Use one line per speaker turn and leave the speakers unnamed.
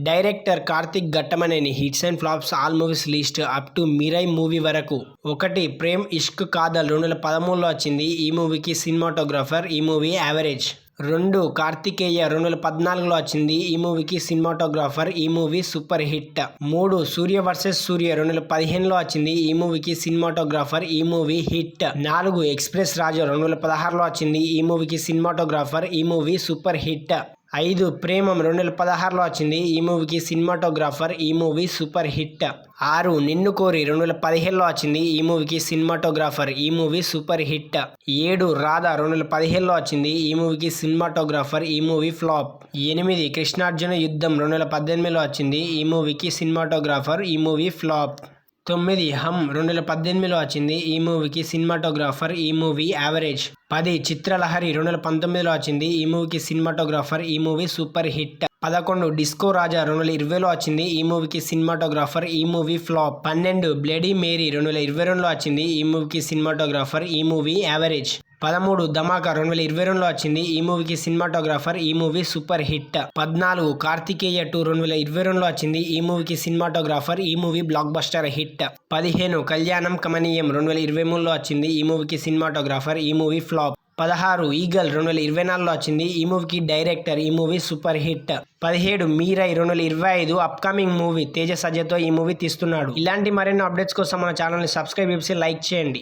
Director Karthik Ghattamaneni hits and flops all movies list up to Mirai movie వరకు. 1 ప్రేమ్ ఇష్క్ కాదల్ 2013లో వచ్చింది. ఈ మూవీకి సినిమాటోగ్రాఫర్. ఈ మూవీ యావరేజ్. 2 కార్తికేయ 2014లో వచ్చింది. ఈ మూవీకి సినిమాటోగ్రాఫర్. ఈ మూవీ సూపర్ హిట్. 3 సూర్య వర్సెస్ సూర్య 2015లో వచ్చింది. ఈ మూవీకి సినిమాటోగ్రాఫర్. ఈ మూవీ హిట్. 4 ఎక్స్ప్రెస్ రాజా 2016లో వచ్చింది. ఈ మూవీకి సినిమాటోగ్రాఫర్. ఈ మూవీ సూపర్ హిట్. 5 ప్రేమం 2016లో వచ్చింది. ఈ మూవీకి సినిమాటోగ్రాఫర్. ఈ మూవీ సూపర్ హిట్. 6 నిన్ను కోరి 2017లో వచ్చింది. ఈ మూవీకి సినిమాటోగ్రాఫర్. ఈ మూవీ సూపర్ హిట్. 7 రాధా 2017లో వచ్చింది. ఈ మూవీకి సినిమాటోగ్రాఫర్. ఈ మూవీ ఫ్లాప్. 8 కృష్ణార్జున యుద్ధం 2018లో వచ్చింది. ఈ మూవీకి సినిమాటోగ్రాఫర్. ఈ మూవీ ఫ్లాప్. 9 హమ్ 2018లో వచ్చింది. ఈ మూవీకి సినిమాటోగ్రాఫర్. ఈ మూవీ యావరేజ్. 10 చిత్రలహరి 2019లో వచ్చింది. ఈ మూవీకి సినిమాటోగ్రాఫర్. ఈ మూవీ సూపర్ హిట్. 11 డిస్కో రాజా 2020లో వచ్చింది. ఈ మూవీకి సినిమాటోగ్రాఫర్. ఈ మూవీ ఫ్లాప్. 12 బ్లడీ మేరీ 2022లో వచ్చింది. ఈ మూవీకి సినిమాటోగ్రాఫర్. ఈ మూవీ యావరేజ్. 13 ధమాకా 2022లో వచ్చింది. ఈ మూవీకి సినిమాటోగ్రాఫర్. ఈ మూవీ సూపర్ హిట్. 14 కార్తికేయ 2 2022లో వచ్చింది. ఈ మూవీకి సినిమాటోగ్రాఫర్. ఈ మూవీ బ్లాక్ బస్టర్ హిట్. 15 కళ్యాణం కమనీయం 2023లో వచ్చింది. ఈ మూవీకి సినిమాటోగ్రాఫర్. ఈ మూవీ ఫ్లాప్. 16 ఈగల్ 2024లో వచ్చింది. ఈ మూవీకి డైరెక్టర్. ఈ movie super hit. 17 Mirai 2025 upcoming movie. Teja సజ్జతో ఈ మూవీ తీస్తున్నాడు. ఇలాంటి మరెన్నో అప్డేట్స్ కోసం మన ఛానల్ని సబ్స్క్రైబ్ చేసి లైక్ చేయండి.